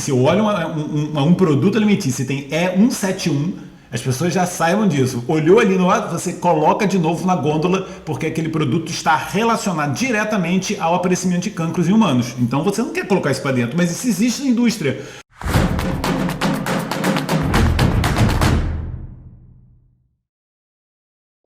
Se olham um produto alimentício e tem E171, as pessoas já saibam disso. Olhou ali no lado, você coloca de novo na gôndola, porque aquele produto está relacionado diretamente ao aparecimento de cancros em humanos. Então você não quer colocar isso para dentro, mas isso existe na indústria.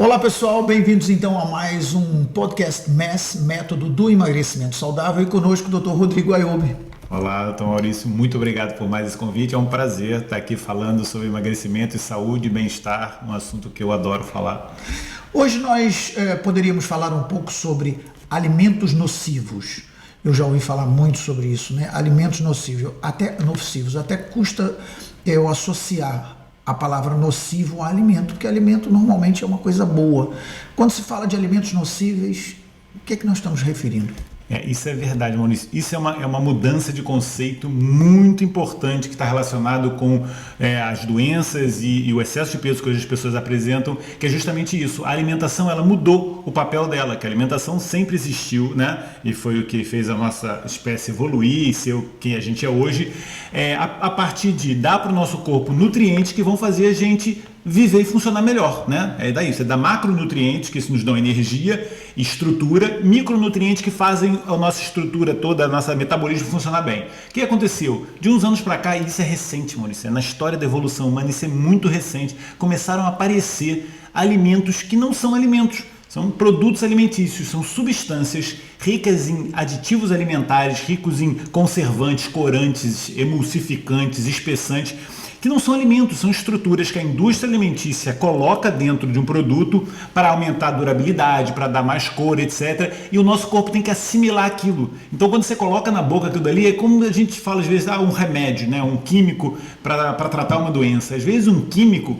Olá pessoal, bem-vindos então a mais um podcast MES, Método do Emagrecimento Saudável, e conosco o Dr. Rodrigo Ayoub. Olá, doutor Maurício, muito obrigado por mais esse convite. É um prazer estar aqui falando sobre emagrecimento e saúde e bem-estar, um assunto que eu adoro falar. Hoje nós poderíamos falar um pouco sobre alimentos nocivos. Eu já ouvi falar muito sobre isso, né? Alimentos nocivos, até custa eu associar a palavra nocivo a alimento, porque alimento normalmente é uma coisa boa. Quando se fala de alimentos nocíveis, o que é que nós estamos referindo? Isso é verdade, Maurício. Isso é uma mudança de conceito muito importante que está relacionado com as doenças e o excesso de peso que hoje as pessoas apresentam, que é justamente isso. A alimentação, ela mudou o papel dela, que a alimentação sempre existiu, né? E foi o que fez a nossa espécie evoluir e ser o que a gente é hoje, a partir de dar para o nosso corpo nutrientes que vão fazer a gente viver e funcionar melhor, né? É daí, você dá macronutrientes que nos dão energia, estrutura, micronutrientes que fazem a nossa estrutura toda, a nossa metabolismo funcionar bem. O que aconteceu? De uns anos para cá, e isso é recente, Maurício, na história da evolução humana, isso é muito recente, começaram a aparecer alimentos que não são alimentos. São produtos alimentícios, são substâncias ricas em aditivos alimentares, ricos em conservantes, corantes, emulsificantes, espessantes, que não são alimentos, são estruturas que a indústria alimentícia coloca dentro de um produto para aumentar a durabilidade, para dar mais cor, etc. E o nosso corpo tem que assimilar aquilo. Então, quando você coloca na boca aquilo dali, é como a gente fala às vezes, um remédio, né? Um químico para tratar uma doença. Às vezes um químico,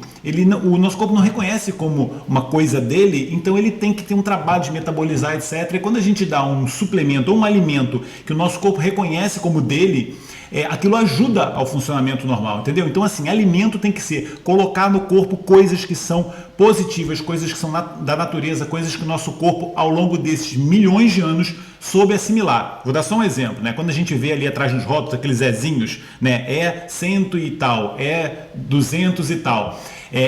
o nosso corpo não reconhece como uma coisa dele, então ele tem que ter um trabalho de metabolizar, etc. E quando a gente dá um suplemento ou um alimento que o nosso corpo reconhece como dele, aquilo ajuda ao funcionamento normal, entendeu? Então, assim, alimento tem que ser colocar no corpo coisas que são positivas, coisas que são da natureza, coisas que o nosso corpo, ao longo desses milhões de anos, soube assimilar. Vou dar só um exemplo, né? Quando a gente vê ali atrás dos rótulos, aqueles Ezinhos, né? 100 e tal, 200 e tal.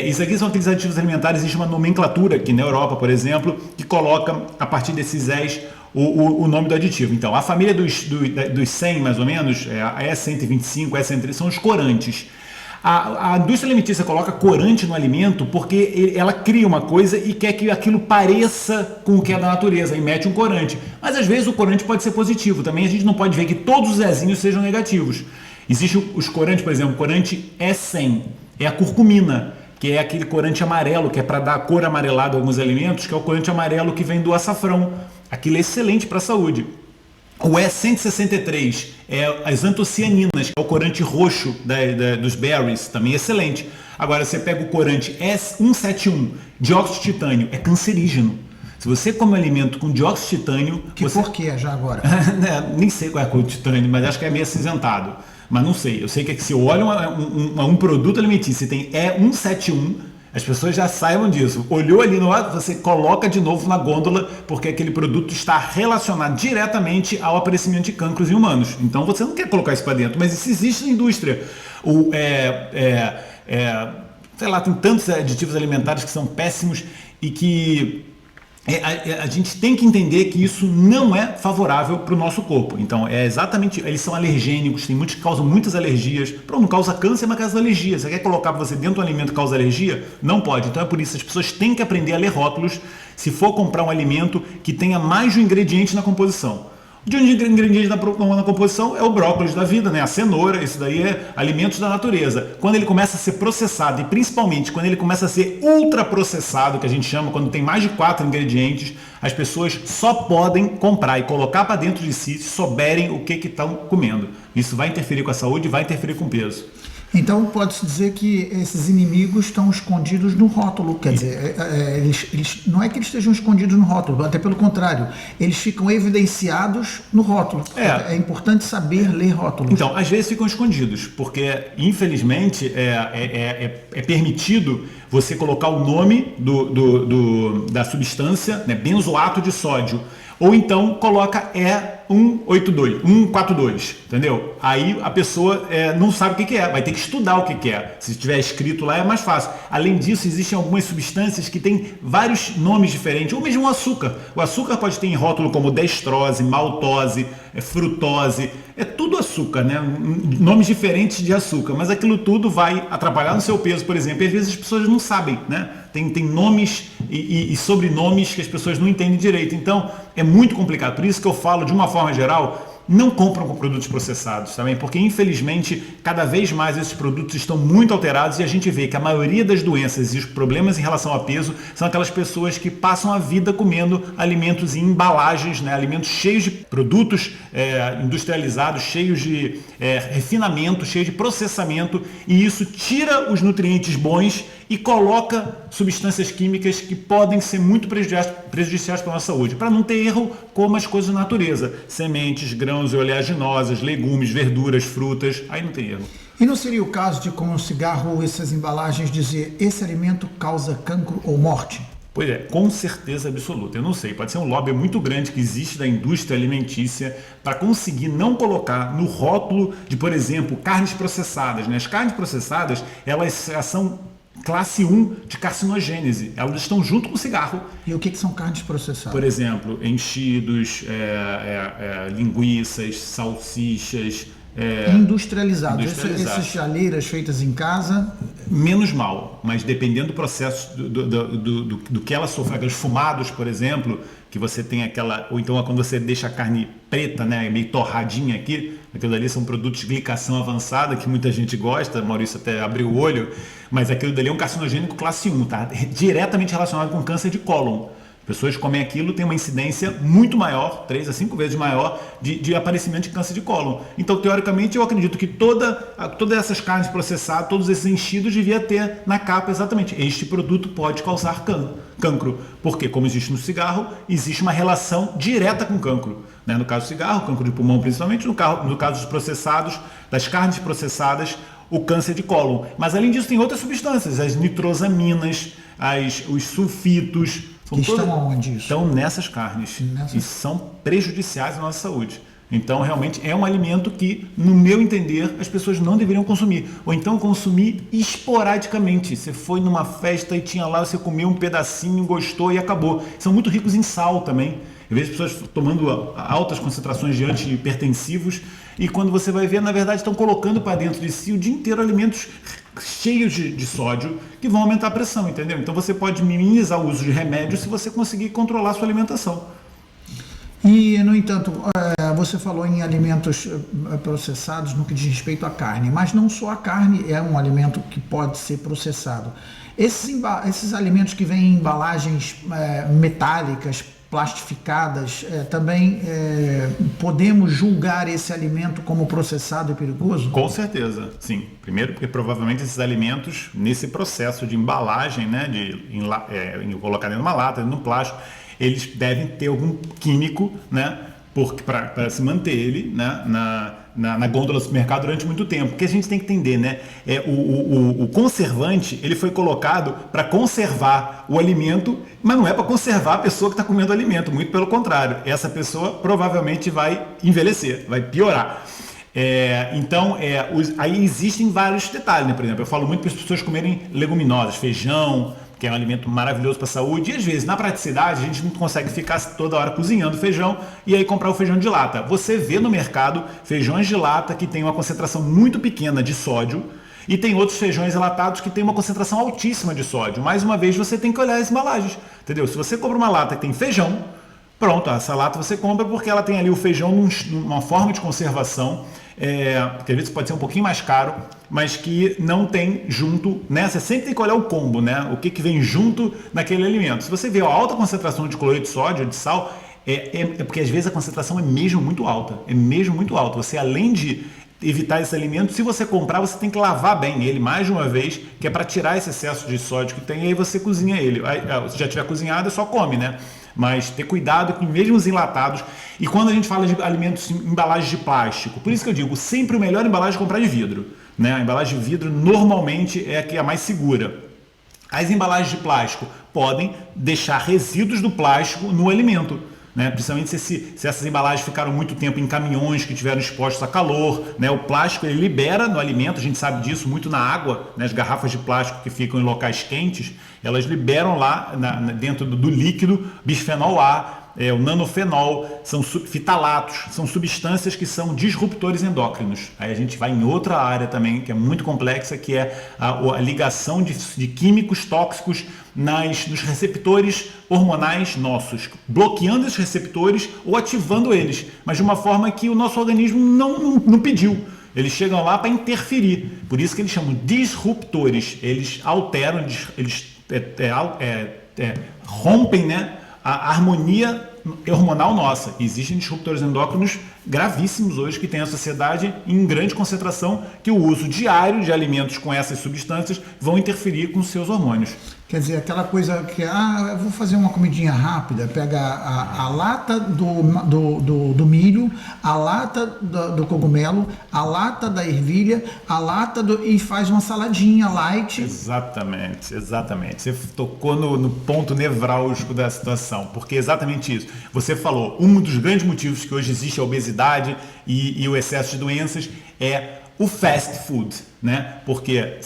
Isso aqui são aqueles aditivos alimentares, existe uma nomenclatura aqui na Europa, por exemplo, que coloca, a partir desses Es, o nome do aditivo. Então, a família dos 100, mais ou menos, a E125, a E130, são os corantes. A indústria alimentícia coloca corante no alimento porque ela cria uma coisa e quer que aquilo pareça com o que é da natureza e mete um corante. Mas, às vezes, o corante pode ser positivo. Também a gente não pode ver que todos os Ezinhos sejam negativos. Existem os corantes, por exemplo, o corante E100, é a curcumina, que é aquele corante amarelo, que é para dar a cor amarelada a alguns alimentos, que é o corante amarelo que vem do açafrão. Aquilo é excelente para a saúde. O E163 é as antocianinas, que é o corante roxo dos berries, também é excelente. Agora, você pega o corante E171, dióxido de titânio, é cancerígeno. Se você come um alimento com dióxido de titânio... Por que já agora? Nem sei qual é a cor de titânio, mas acho que é meio acinzentado. Mas não sei. Eu sei que se olha um produto alimentício e tem E171, as pessoas já saibam disso. Olhou ali no lado, você coloca de novo na gôndola, porque aquele produto está relacionado diretamente ao aparecimento de cancros em humanos. Então você não quer colocar isso para dentro, mas isso existe na indústria. Sei lá, tem tantos aditivos alimentares que são péssimos e que a gente tem que entender que isso não é favorável para o nosso corpo. Então, eles são alergênicos, tem muitos que causam muitas alergias. Não causa câncer, mas causa alergia. Você quer colocar você dentro de um alimento que causa alergia? Não pode. Então é por isso que as pessoas têm que aprender a ler rótulos se for comprar um alimento que tenha mais de um ingrediente na composição. De um ingrediente na composição é o brócolis da vida, né? A cenoura, isso daí é alimentos da natureza. Quando ele começa a ser processado, e principalmente quando ele começa a ser ultraprocessado, que a gente chama, quando tem mais de 4 ingredientes, as pessoas só podem comprar e colocar para dentro de si se souberem o que estão comendo. Isso vai interferir com a saúde e vai interferir com o peso. Então pode-se dizer que esses inimigos estão escondidos no rótulo, quer dizer, eles não é que eles estejam escondidos no rótulo, até pelo contrário, eles ficam evidenciados no rótulo. É importante saber ler rótulos. Então, às vezes ficam escondidos, porque infelizmente é permitido você colocar o nome da substância, né, benzoato de sódio, ou então coloca 142, entendeu? Aí a pessoa não sabe o que é, vai ter que estudar o que é. Se tiver escrito lá é mais fácil. Além disso, existem algumas substâncias que têm vários nomes diferentes, ou mesmo o açúcar. O açúcar pode ter em rótulo como destrose, maltose, frutose, é tudo açúcar, né? Nomes diferentes de açúcar, mas aquilo tudo vai atrapalhar no seu peso, por exemplo, e às vezes as pessoas não sabem, né? Tem nomes e sobrenomes que as pessoas não entendem direito, então é muito complicado. Por isso que eu falo, de uma forma geral, não compram com produtos processados também, porque infelizmente cada vez mais esses produtos estão muito alterados e a gente vê que a maioria das doenças e os problemas em relação a peso são aquelas pessoas que passam a vida comendo alimentos em embalagens, né? Alimentos cheios de produtos industrializados, cheios de refinamento, cheios de processamento, e isso tira os nutrientes bons e coloca substâncias químicas que podem ser muito prejudiciais para a nossa saúde. Para não ter erro, coma as coisas da natureza, sementes, grãos e oleaginosas, legumes, verduras, frutas, aí não tem erro. E não seria o caso de, com o cigarro ou essas embalagens, dizer esse alimento causa cancro ou morte? Pois é, com certeza absoluta. Eu não sei, pode ser um lobby muito grande que existe da indústria alimentícia para conseguir não colocar no rótulo de, por exemplo, carnes processadas, né? As carnes processadas, elas são classe 1 de carcinogênese, elas estão junto com o cigarro. E o que são carnes processadas? Por exemplo, enchidos, linguiças, salsichas. Industrializados. Essas chaleiras feitas em casa. Menos mal, mas dependendo do processo do que ela sofre, aqueles fumados, por exemplo, que você tem aquela, ou então quando você deixa a carne preta, né, meio torradinha aqui, aquilo ali são produtos de glicação avançada que muita gente gosta, Maurício até abriu o olho, mas aquilo dali é um carcinogênico classe 1, tá? Diretamente relacionado com câncer de cólon. Pessoas que comem aquilo têm uma incidência muito maior, 3 a 5 vezes maior, de aparecimento de câncer de cólon. Então, teoricamente, eu acredito que todas essas carnes processadas, todos esses enchidos, devia ter na capa exatamente: este produto pode causar cancro. Porque, como existe no cigarro, existe uma relação direta com cancro. Né? No caso do cigarro, cancro de pulmão principalmente, no caso dos processados, das carnes processadas, o câncer de cólon. Mas, além disso, tem outras substâncias, as nitrosaminas, os sulfitos. Que estão aonde isso? Estão nessas carnes e são prejudiciais à nossa saúde. Então, realmente, é um alimento que, no meu entender, as pessoas não deveriam consumir. Ou então consumir esporadicamente. Você foi numa festa e tinha lá, você comeu um pedacinho, gostou e acabou. São muito ricos em sal também. Eu vejo pessoas tomando altas concentrações de antihipertensivos e quando você vai ver, na verdade, estão colocando para dentro de si o dia inteiro alimentos cheios de sódio que vão aumentar a pressão, entendeu? Então você pode minimizar o uso de remédios se você conseguir controlar a sua alimentação. E, no entanto, você falou em alimentos processados no que diz respeito à carne, mas não só a carne é um alimento que pode ser processado. Esses alimentos que vêm em embalagens metálicas, plastificadas, também podemos julgar esse alimento como processado e perigoso? Com certeza, sim. Primeiro porque provavelmente esses alimentos, nesse processo de embalagem, né, de colocar dentro de uma lata, dentro de um plástico, eles devem ter algum químico, né, para se manter ele, né, na gôndola do supermercado durante muito tempo. Porque a gente tem que entender, né? O conservante, ele foi colocado para conservar o alimento, mas não é para conservar a pessoa que está comendo o alimento, muito pelo contrário. Essa pessoa provavelmente vai envelhecer, vai piorar. Então, aí existem vários detalhes, né? Por exemplo, eu falo muito para as pessoas comerem leguminosas, feijão, que é um alimento maravilhoso para a saúde, e às vezes, na praticidade, a gente não consegue ficar toda hora cozinhando feijão e aí comprar o feijão de lata. Você vê no mercado feijões de lata que tem uma concentração muito pequena de sódio e tem outros feijões enlatados que tem uma concentração altíssima de sódio. Mais uma vez, você tem que olhar as embalagens, entendeu? Se você compra uma lata que tem feijão, pronto, essa lata você compra porque ela tem ali o feijão numa forma de conservação, que às vezes pode ser um pouquinho mais caro, mas que não tem junto, né? Você sempre tem que olhar o combo, né? O que vem junto naquele alimento. Se você vê a alta concentração de cloreto de sódio, de sal, é porque às vezes a concentração é mesmo muito alta. É mesmo muito alta. Você, além de evitar esse alimento, se você comprar, você tem que lavar bem ele mais de uma vez, que é para tirar esse excesso de sódio que tem, e aí você cozinha ele. Se já tiver cozinhado, é só come, né? Mas ter cuidado com mesmo os enlatados. E quando a gente fala de alimentos em embalagens de plástico, por isso que eu digo, sempre o melhor embalagem é comprar de vidro, né? A embalagem de vidro normalmente é a que é a mais segura. As embalagens de plástico podem deixar resíduos do plástico no alimento. né? Principalmente se essas embalagens ficaram muito tempo em caminhões que tiveram expostos a calor, né? O plástico ele libera no alimento, a gente sabe disso, muito na água, né? As garrafas de plástico que ficam em locais quentes, elas liberam lá dentro do líquido bisfenol A, o nanofenol, são fitalatos, são substâncias que são disruptores endócrinos. Aí a gente vai em outra área também, que é muito complexa, que é a ligação de químicos tóxicos nos receptores hormonais nossos, bloqueando esses receptores ou ativando eles, mas de uma forma que o nosso organismo não pediu. Eles chegam lá para interferir, por isso que eles chamam disruptores. Eles alteram, eles rompem, né, a harmonia hormonal nossa. Existem disruptores endócrinos gravíssimos hoje que tem a sociedade em grande concentração, que o uso diário de alimentos com essas substâncias vão interferir com os seus hormônios. Quer dizer, aquela coisa que, eu vou fazer uma comidinha rápida, pega a lata do milho, a lata do cogumelo, a lata da ervilha, a lata e faz uma saladinha light. Exatamente. Você tocou no ponto nevrálgico da situação, porque é exatamente isso. Você falou, um dos grandes motivos que hoje existe a obesidade e o excesso de doenças é o fast food, né? Porque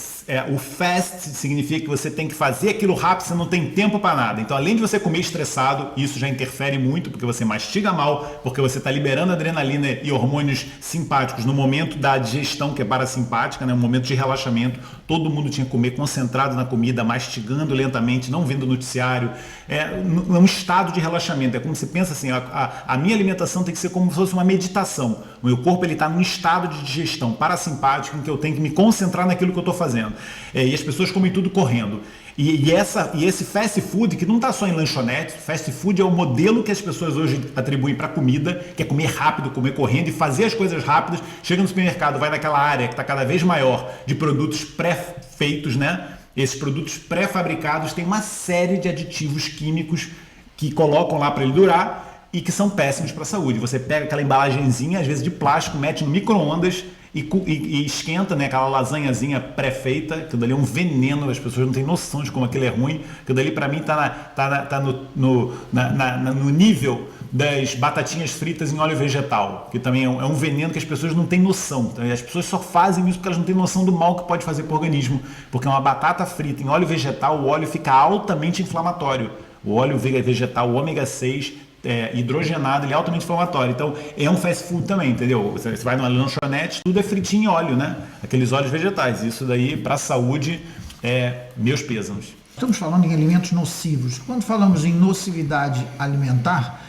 o fast significa que você tem que fazer aquilo rápido, você não tem tempo para nada. Então, além de você comer estressado, isso já interfere muito, porque você mastiga mal, porque você está liberando adrenalina e hormônios simpáticos no momento da digestão, que é parasimpática, né? Um momento de relaxamento. Todo mundo tinha que comer concentrado na comida, mastigando lentamente, não vendo noticiário. É um estado de relaxamento. É como se pensa assim, a minha alimentação tem que ser como se fosse uma meditação. O meu corpo está num estado de digestão parasimpático, em que eu tenho que me concentrar naquilo que eu estou fazendo. E as pessoas comem tudo correndo. E esse fast food, que não está só em lanchonete, fast food é o modelo que as pessoas hoje atribuem para comida, que é comer rápido, comer correndo e fazer as coisas rápidas. Chega no supermercado, vai naquela área que está cada vez maior de produtos pré-feitos, né? Esses produtos pré-fabricados têm uma série de aditivos químicos que colocam lá para ele durar e que são péssimos para a saúde. Você pega aquela embalagenzinha, às vezes de plástico, mete no micro-ondas e esquenta, né, aquela lasanhazinha pré-feita, que dali é um veneno, as pessoas não têm noção de como aquilo é ruim, que dali para mim tá no nível das batatinhas fritas em óleo vegetal, que também é um veneno que as pessoas não têm noção. Então, as pessoas só fazem isso porque elas não têm noção do mal que pode fazer para o organismo, porque uma batata frita em óleo vegetal, o óleo fica altamente inflamatório. O óleo vegetal, o ômega 6, hidrogenado, ele é altamente inflamatório. Então, é um fast food também, entendeu? Você vai numa lanchonete, tudo é fritinho em óleo, né? Aqueles óleos vegetais. Isso daí, para a saúde, meus pêsames. Estamos falando em alimentos nocivos. Quando falamos em nocividade alimentar,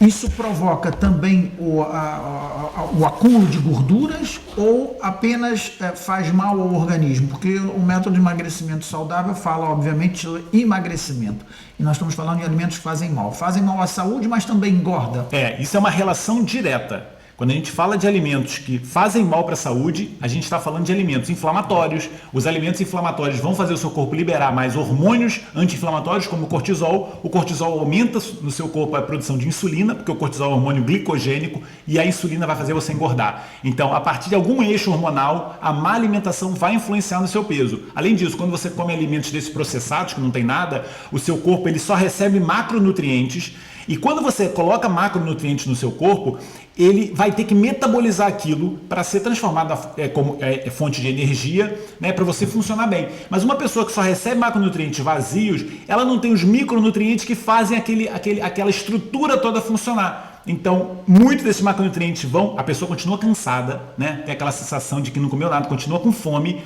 isso provoca também o acúmulo de gorduras ou apenas faz mal ao organismo? Porque o método de emagrecimento saudável fala, obviamente, de emagrecimento. E nós estamos falando de alimentos que fazem mal. Fazem mal à saúde, mas também engorda. Isso é uma relação direta. Quando a gente fala de alimentos que fazem mal para a saúde, a gente está falando de alimentos inflamatórios. Os alimentos inflamatórios vão fazer o seu corpo liberar mais hormônios anti-inflamatórios, como o cortisol. O cortisol aumenta no seu corpo a produção de insulina, porque o cortisol é um hormônio glicogênico, e a insulina vai fazer você engordar. Então, a partir de algum eixo hormonal, a má alimentação vai influenciar no seu peso. Além disso, quando você come alimentos desses processados, que não tem nada, o seu corpo ele só recebe macronutrientes. E quando você coloca macronutrientes no seu corpo, ele vai ter que metabolizar aquilo para ser transformado como fonte de energia, né, para você funcionar bem. Mas uma pessoa que só recebe macronutrientes vazios, ela não tem os micronutrientes que fazem aquela estrutura toda funcionar. Então, muitos desses macronutrientes a pessoa continua cansada, né, tem aquela sensação de que não comeu nada, continua com fome.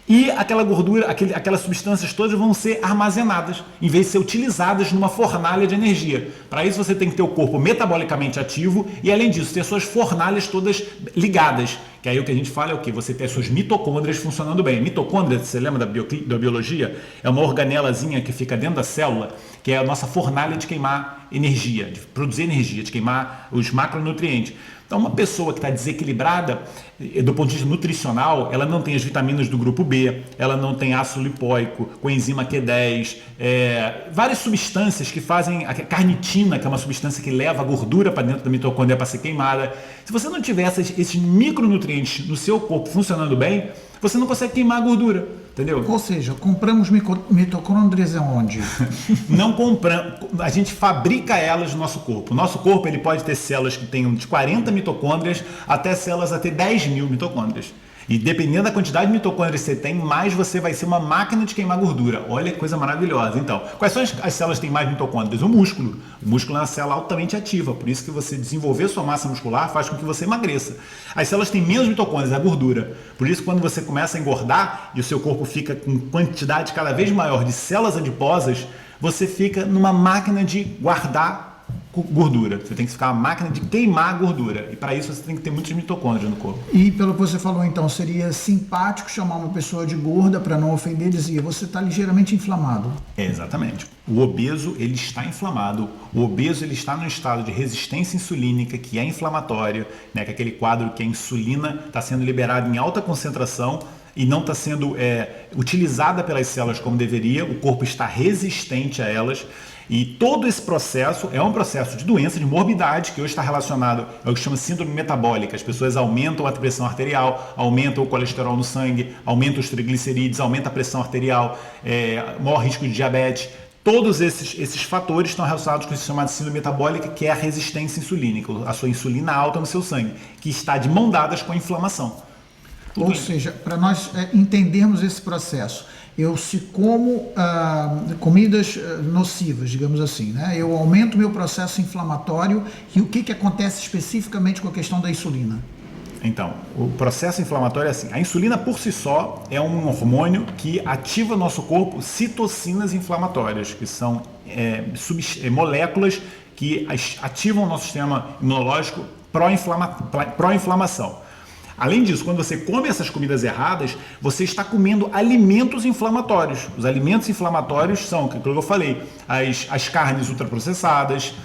E aquela gordura, aquelas substâncias todas vão ser armazenadas, em vez de ser utilizadas numa fornalha de energia. Para isso você tem que ter o corpo metabolicamente ativo e, além disso, ter suas fornalhas todas ligadas. Que aí o que a gente fala é o quê? Você ter suas mitocôndrias funcionando bem. Mitocôndria, você lembra da biologia? É uma organelazinha que fica dentro da célula, que é a nossa fornalha de queimar energia, de produzir energia, de queimar os macronutrientes. Então, uma pessoa que está desequilibrada, do ponto de vista nutricional, ela não tem as vitaminas do grupo B, ela não tem ácido lipóico, coenzima Q10, várias substâncias que fazem, a carnitina, que é uma substância que leva a gordura para dentro da mitocôndria para ser queimada. Se você não tiver esses micronutrientes no seu corpo funcionando bem, você não consegue queimar a gordura, entendeu? Ou seja, compramos mitocôndrias aonde? Não compramos, a gente fabrica elas no nosso corpo. O nosso corpo ele pode ter células que tenham de 40 mitocôndrias até células a ter 10 mil mitocôndrias. E dependendo da quantidade de mitocôndrias que você tem, mais você vai ser uma máquina de queimar gordura. Olha que coisa maravilhosa. Então, quais são as células que têm mais mitocôndrias? O músculo. O músculo é uma célula altamente ativa, por isso que você desenvolver sua massa muscular faz com que você emagreça. As células têm menos mitocôndrias, a gordura. Por isso, quando você começa a engordar e o seu corpo fica com quantidade cada vez maior de células adiposas, você fica numa máquina de guardar gordura. Você tem que ficar uma máquina de queimar gordura. E para isso você tem que ter muitos mitocôndrias no corpo. E pelo que você falou, então, seria simpático chamar uma pessoa de gorda para não ofender e dizer, você está ligeiramente inflamado. Exatamente. O obeso, ele está inflamado. O obeso, ele está no estado de resistência insulínica, que é inflamatória, né? Que é aquele quadro que a insulina está sendo liberada em alta concentração e não está sendo utilizada pelas células como deveria. O corpo está resistente a elas. E todo esse processo é um processo de doença, de morbidade, que hoje está relacionado ao que chama síndrome metabólica. As pessoas aumentam a pressão arterial, aumentam o colesterol no sangue, aumentam os triglicerídeos, aumenta a pressão arterial, maior risco de diabetes. Todos esses fatores estão relacionados com o chamado síndrome metabólica, que é a resistência insulínica, a sua insulina alta no seu sangue, que está de mão dadas com a inflamação. Ou seja, para nós entendermos esse processo, se como comidas nocivas, digamos assim, né? Eu aumento meu processo inflamatório e o que acontece especificamente com a questão da insulina? Então, o processo inflamatório é assim, a insulina por si só é um hormônio que ativa no nosso corpo citocinas inflamatórias, que são moléculas que ativam o nosso sistema imunológico pró-inflamação. Além disso, quando você come essas comidas erradas, você está comendo alimentos inflamatórios. Os alimentos inflamatórios são, aquilo que eu falei, as carnes ultraprocessadas,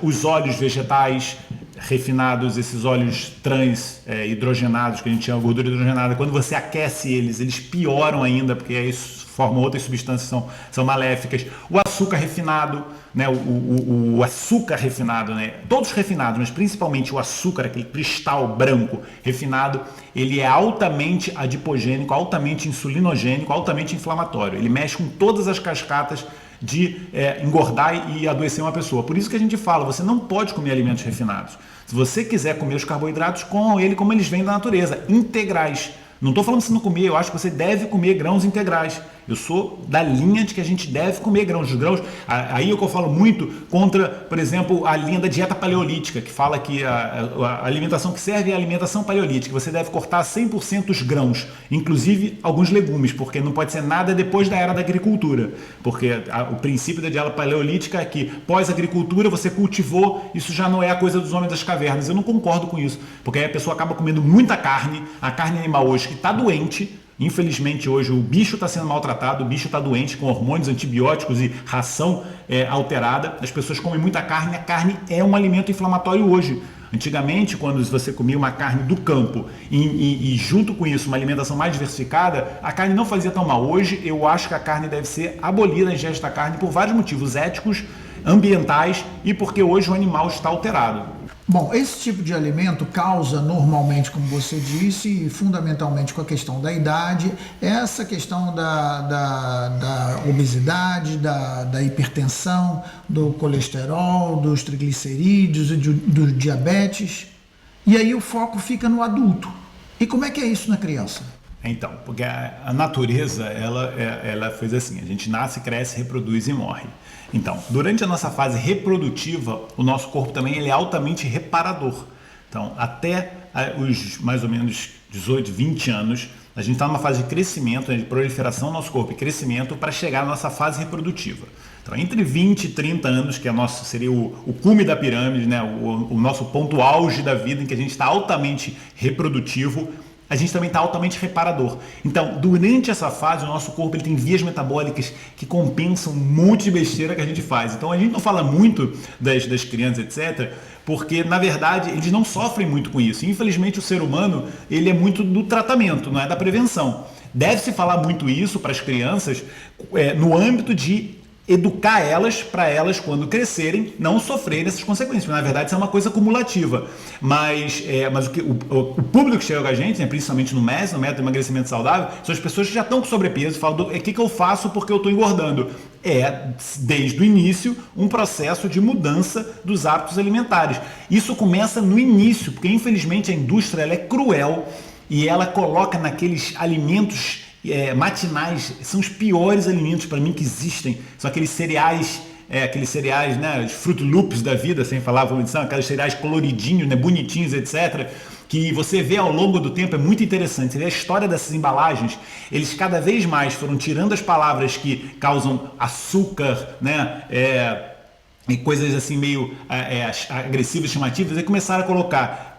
os óleos vegetais refinados, esses óleos trans hidrogenados, que a gente chama de gordura hidrogenada. Quando você aquece eles pioram ainda, porque isso formam outras substâncias que são maléficas. O açúcar refinado, né? O açúcar refinado, né? Todos refinados, mas principalmente o açúcar, aquele cristal branco refinado, ele é altamente adipogênico, altamente insulinogênico, altamente inflamatório. Ele mexe com todas as cascatas de engordar e adoecer uma pessoa. Por isso que a gente fala, você não pode comer alimentos refinados. Se você quiser comer os carboidratos, comam ele como eles vêm da natureza, integrais. Não estou falando que você não comer, eu acho que você deve comer grãos integrais. Eu sou da linha de que a gente deve comer grãos. Os grãos, aí é o que eu falo muito contra, por exemplo, a linha da dieta paleolítica, que fala que a alimentação que serve é a alimentação paleolítica. Você deve cortar 100% os grãos, inclusive alguns legumes, porque não pode ser nada depois da era da agricultura. Porque o princípio da dieta paleolítica é que pós-agricultura você cultivou, isso já não é a coisa dos homens das cavernas. Eu não concordo com isso, porque aí a pessoa acaba comendo muita carne, a carne animal hoje que está doente. Infelizmente hoje o bicho está sendo maltratado, o bicho está doente com hormônios, antibióticos e ração alterada. As pessoas comem muita carne, a carne é um alimento inflamatório hoje. Antigamente, quando você comia uma carne do campo e junto com isso uma alimentação mais diversificada, a carne não fazia tão mal. Hoje eu acho que a carne deve ser abolida, a ingesta da carne, por vários motivos éticos, ambientais e porque hoje o animal está alterado. Bom, esse tipo de alimento causa normalmente, como você disse, fundamentalmente com a questão da idade, essa questão da obesidade, da hipertensão, do colesterol, dos triglicerídeos e do diabetes. E aí o foco fica no adulto. E como é que é isso na criança? Então, porque a natureza, ela fez assim, a gente nasce, cresce, reproduz e morre. Então, durante a nossa fase reprodutiva, o nosso corpo também ele é altamente reparador. Então, até os mais ou menos 18, 20 anos, a gente está numa fase de crescimento, de proliferação do nosso corpo e crescimento para chegar à nossa fase reprodutiva. Então, entre 20 e 30 anos, que seria o cume da pirâmide, né? o nosso ponto auge da vida, em que a gente está altamente reprodutivo, a gente também está altamente reparador. Então, durante essa fase, o nosso corpo ele tem vias metabólicas que compensam um monte de besteira que a gente faz. Então, a gente não fala muito das crianças, etc., porque, na verdade, eles não sofrem muito com isso. Infelizmente, o ser humano ele é muito do tratamento, não é da prevenção. Deve-se falar muito isso para as crianças no âmbito de educar elas para elas, quando crescerem, não sofrerem essas consequências. Na verdade, isso é uma coisa cumulativa. Mas o público que chega com a gente, né, principalmente no MES, no Método de Emagrecimento Saudável, são as pessoas que já estão com sobrepeso e falam: o que eu faço porque eu estou engordando? Desde o início, um processo de mudança dos hábitos alimentares. Isso começa no início, porque infelizmente a indústria ela é cruel e ela coloca naqueles alimentos matinais, são os piores alimentos para mim que existem, são aqueles cereais, né, os Fruit Loops da vida, sem falar, vamos dizer, aqueles cereais coloridinhos, né, bonitinhos, etc., que você vê ao longo do tempo, é muito interessante, você vê a história dessas embalagens, eles cada vez mais foram tirando as palavras que causam açúcar, né, e coisas assim meio agressivas, chamativas, e começaram a colocar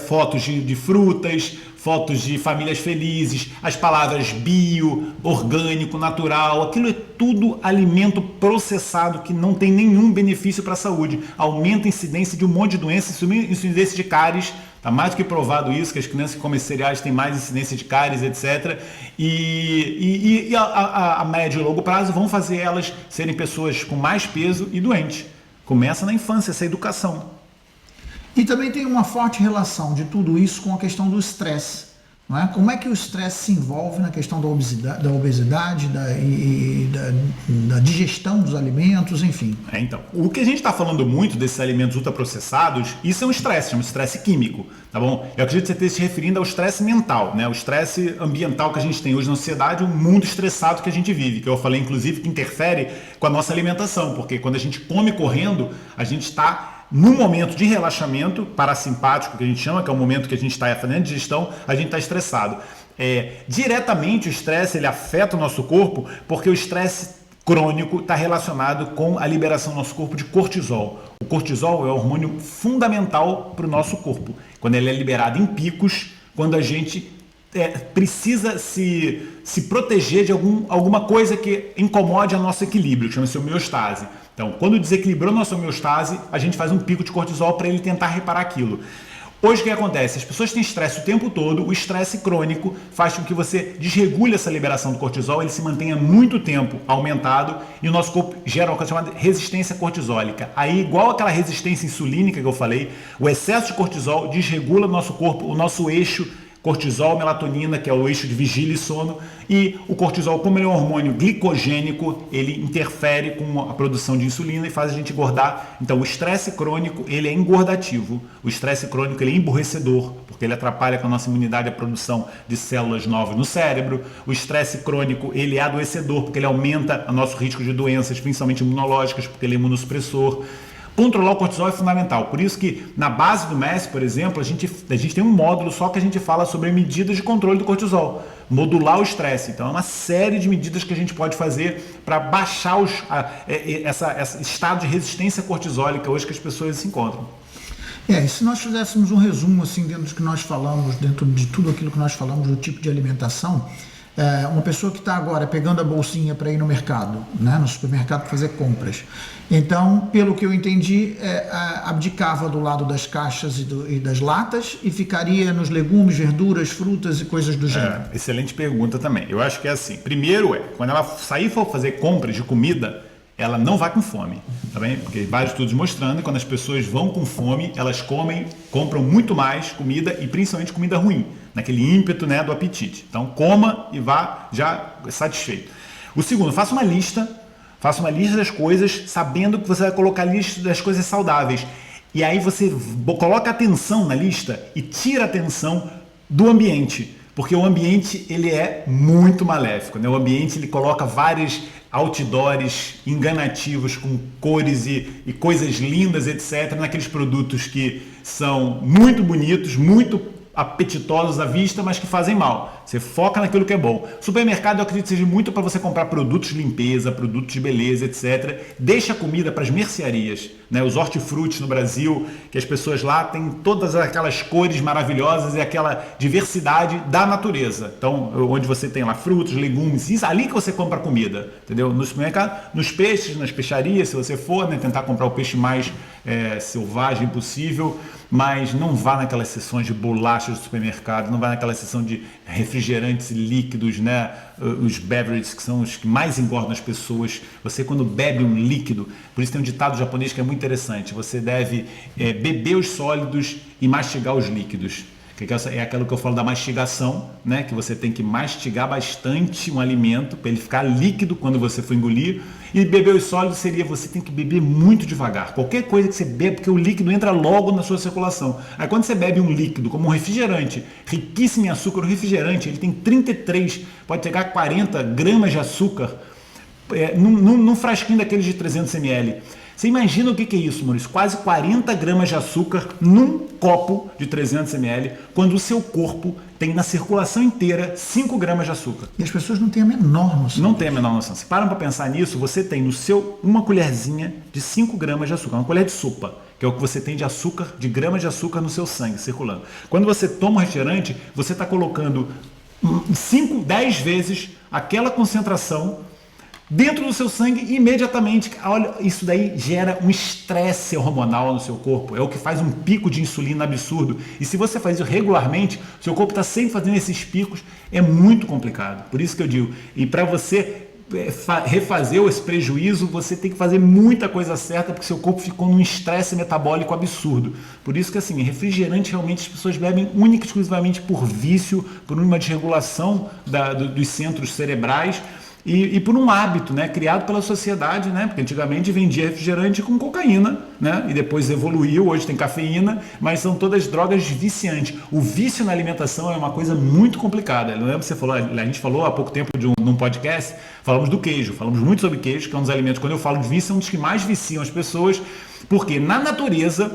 fotos de frutas, fotos de famílias felizes, as palavras bio, orgânico, natural, aquilo é tudo alimento processado que não tem nenhum benefício para a saúde, aumenta a incidência de um monte de doenças, incidência de cáries, está mais do que provado isso, que as crianças que comem cereais têm mais incidência de cáries, etc. E a médio e longo prazo vão fazer elas serem pessoas com mais peso e doentes. Começa na infância essa educação. E também tem uma forte relação de tudo isso com a questão do estresse. Não é? Como é que o estresse se envolve na questão da obesidade, da digestão dos alimentos, enfim. Então, o que a gente está falando muito desses alimentos ultraprocessados, isso é um estresse, chama estresse químico, tá bom? Eu acredito que você esteja se referindo ao estresse mental, né? O estresse ambiental que a gente tem hoje na sociedade, o mundo estressado que a gente vive, que eu falei, inclusive, que interfere com a nossa alimentação, porque quando a gente come correndo, a gente está num momento de relaxamento parasimpático, que a gente chama, que é o momento que a gente está fazendo digestão, a gente está estressado. Diretamente o estresse ele afeta o nosso corpo, porque o estresse crônico está relacionado com a liberação do nosso corpo de cortisol. O cortisol é o hormônio fundamental para o nosso corpo. Quando ele é liberado em picos, quando a gente precisa se proteger de alguma coisa que incomode o nosso equilíbrio, que chama-se homeostase. Então, quando desequilibrou nossa homeostase, a gente faz um pico de cortisol para ele tentar reparar aquilo. Hoje o que acontece? As pessoas têm estresse o tempo todo, o estresse crônico faz com que você desregule essa liberação do cortisol, ele se mantenha muito tempo aumentado e o nosso corpo gera uma coisa chamada resistência cortisólica. Aí, igual aquela resistência insulínica que eu falei, o excesso de cortisol desregula o nosso corpo, o nosso eixo cortisol, melatonina, que é o eixo de vigília e sono, e o cortisol, como ele é um hormônio glicogênico, ele interfere com a produção de insulina e faz a gente engordar. Então, o estresse crônico, ele é engordativo. O estresse crônico, ele é emburrecedor, porque ele atrapalha com a nossa imunidade a produção de células novas no cérebro. O estresse crônico, ele é adoecedor, porque ele aumenta o nosso risco de doenças, principalmente imunológicas, porque ele é imunossupressor. Controlar o cortisol é fundamental, por isso que na base do MES, por exemplo, a gente tem um módulo só que a gente fala sobre medidas de controle do cortisol, modular o estresse. Então é uma série de medidas que a gente pode fazer para baixar esse estado de resistência cortisólica hoje que as pessoas se encontram. E se nós fizéssemos um resumo assim dentro do que nós falamos, dentro de tudo aquilo que nós falamos do tipo de alimentação, uma pessoa que está agora pegando a bolsinha para ir no mercado, né, no supermercado fazer compras. Então, pelo que eu entendi, abdicava do lado das caixas e das latas e ficaria nos legumes, verduras, frutas e coisas do gênero. Excelente pergunta também. Eu acho que é assim. Primeiro quando ela sair e for fazer compras de comida, ela não vai com fome, tá bem? Porque vários estudos mostrando que quando as pessoas vão com fome, elas compram muito mais comida e principalmente comida ruim, naquele ímpeto, né, do apetite. Então coma e vá já satisfeito. O segundo, faça uma lista das coisas, sabendo que você vai colocar a lista das coisas saudáveis. E aí você coloca atenção na lista e tira a atenção do ambiente. Porque o ambiente ele é muito maléfico, né? O ambiente ele coloca vários outdoors enganativos com cores e coisas lindas, etc. Naqueles produtos que são muito bonitos, muito apetitosos à vista, mas que fazem mal. Você foca naquilo que é bom. Supermercado eu acredito que seja muito para você comprar produtos de limpeza, produtos de beleza, etc. Deixa a comida para as mercearias, né? Os hortifrutis no Brasil, que as pessoas lá têm todas aquelas cores maravilhosas e aquela diversidade da natureza. Então, onde você tem lá frutos, legumes, isso ali que você compra comida, entendeu? No supermercado, nos peixes, nas peixarias, se você for, né, tentar comprar o peixe mais selvagem possível, mas não vá naquelas seções de bolachas do supermercado, não vá naquela seção de refrigerantes líquidos, né? Os beverages, que são os que mais engordam as pessoas. Você, quando bebe um líquido, por isso tem um ditado japonês que é muito interessante, você deve beber os sólidos e mastigar os líquidos. Que é aquilo que eu falo da mastigação, né? Que você tem que mastigar bastante um alimento para ele ficar líquido quando você for engolir. E beber os sólidos seria você tem que beber muito devagar. Qualquer coisa que você bebe, porque o líquido entra logo na sua circulação. Aí quando você bebe um líquido, como um refrigerante, riquíssimo em açúcar, o refrigerante ele tem 33, pode chegar a 40 gramas de açúcar num frasquinho daqueles de 300 ml. Você imagina o que é isso, Maurício? Quase 40 gramas de açúcar num copo de 300 ml, quando o seu corpo tem na circulação inteira 5 gramas de açúcar. E as pessoas não têm a menor noção. Não tem a menor noção. Se param para pensar nisso, você tem no seu uma colherzinha de 5 gramas de açúcar, uma colher de sopa, que é o que você tem de açúcar, de gramas de açúcar no seu sangue circulando. Quando você toma um refrigerante, você está colocando 5, 10 vezes aquela concentração dentro do seu sangue imediatamente. Olha, isso daí gera um estresse hormonal no seu corpo. É o que faz um pico de insulina absurdo. E se você faz isso regularmente, seu corpo está sempre fazendo esses picos. É muito complicado. Por isso que eu digo, e para você refazer esse prejuízo, você tem que fazer muita coisa certa, porque seu corpo ficou num estresse metabólico absurdo. Por isso que assim, refrigerante realmente as pessoas bebem única e exclusivamente por vício, por uma desregulação dos centros cerebrais. E por um hábito, né, criado pela sociedade, né, porque antigamente vendia refrigerante com cocaína, né, e depois evoluiu, hoje tem cafeína, mas são todas drogas viciantes. O vício na alimentação é uma coisa muito complicada. Eu lembro que você falou, a gente falou há pouco tempo num podcast, falamos do queijo, falamos muito sobre queijo, que é um dos alimentos, quando eu falo de vício, é um dos que mais viciam as pessoas, porque na natureza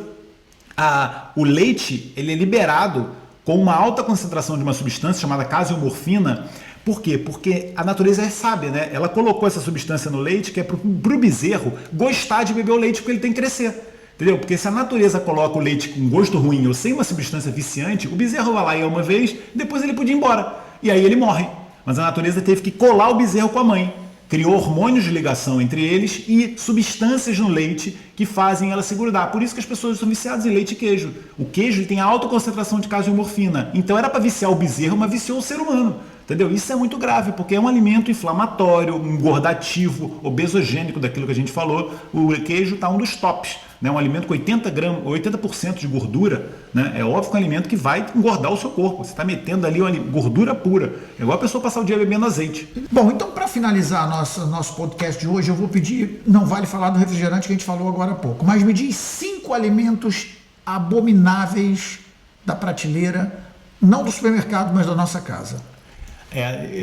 o leite ele é liberado com uma alta concentração de uma substância chamada caseomorfina. Por quê? Porque a natureza é sábia, né? Ela colocou essa substância no leite que é para o bezerro gostar de beber o leite porque ele tem que crescer. Entendeu? Porque se a natureza coloca o leite com gosto ruim ou sem uma substância viciante, o bezerro vai lá e é uma vez, depois ele podia ir embora. E aí ele morre. Mas a natureza teve que colar o bezerro com a mãe. Criou hormônios de ligação entre eles e substâncias no leite que fazem ela se grudar. Por isso que as pessoas são viciadas em leite e queijo. O queijo tem alta concentração de caseomorfina. Então era para viciar o bezerro, mas viciou o ser humano. Entendeu? Isso é muito grave, porque é um alimento inflamatório, engordativo, obesogênico, daquilo que a gente falou. O queijo está um dos tops. Né? Um alimento com 80% de gordura, né? É óbvio que é um alimento que vai engordar o seu corpo. Você está metendo ali gordura pura. É igual a pessoa passar o dia bebendo azeite. Bom, então para finalizar nosso podcast de hoje, eu vou pedir, não vale falar do refrigerante que a gente falou agora há pouco, mas me diz 5 alimentos abomináveis da prateleira, não do supermercado, mas da nossa casa.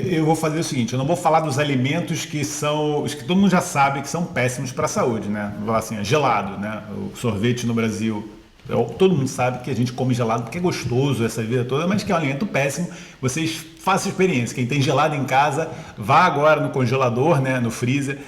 Eu vou fazer o seguinte, eu não vou falar dos alimentos que são, os que todo mundo já sabe que são péssimos para a saúde, né? Vou falar assim, gelado, né? O sorvete no Brasil, todo mundo sabe que a gente come gelado porque é gostoso essa vida toda, mas que é um alimento péssimo. Vocês façam experiência, quem tem gelado em casa, vá agora no congelador, né? No freezer,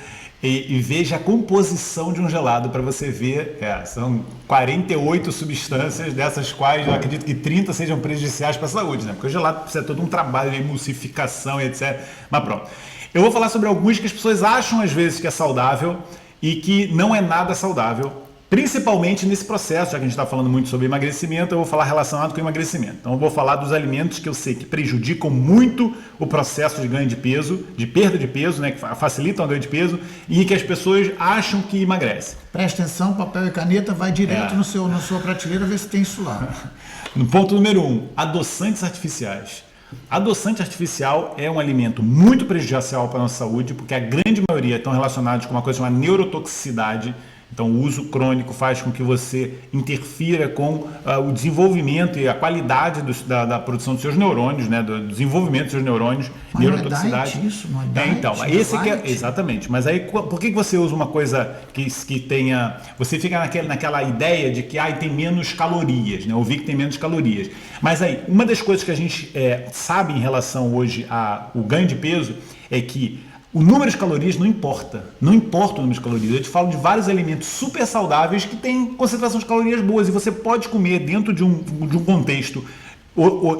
e veja a composição de um gelado para você ver. São 48 substâncias, dessas quais eu acredito que 30 sejam prejudiciais para a saúde, né? Porque o gelado precisa de todo um trabalho de emulsificação e etc. Mas pronto. Eu vou falar sobre alguns que as pessoas acham às vezes que é saudável e que não é nada saudável, principalmente nesse processo, já que a gente está falando muito sobre emagrecimento, eu vou falar relacionado com emagrecimento. Então eu vou falar dos alimentos que eu sei que prejudicam muito o processo de ganho de peso, de perda de peso, né, que facilitam o ganho de peso e que as pessoas acham que emagrece. Presta atenção, papel e caneta, vai direto na sua prateleira, ver se tem isso lá. No ponto número 1, adoçantes artificiais. Adoçante artificial é um alimento muito prejudicial para a nossa saúde, porque a grande maioria estão relacionados com uma coisa chamada neurotoxicidade. Então, o uso crônico faz com que você interfira com o desenvolvimento e a qualidade da produção dos seus neurônios, né? Do desenvolvimento dos seus neurônios, mas neurotoxicidade. Não é isso, não é diet, então, esse que é, exatamente. Mas aí, por que você usa uma coisa que tenha... Você fica naquela ideia de que tem menos calorias, né? Ouvi que tem menos calorias. Mas aí, uma das coisas que a gente sabe em relação hoje ao ganho de peso é que o número de calorias não importa. Não importa o número de calorias. Eu te falo de vários alimentos super saudáveis que têm concentração de calorias boas e você pode comer dentro de um contexto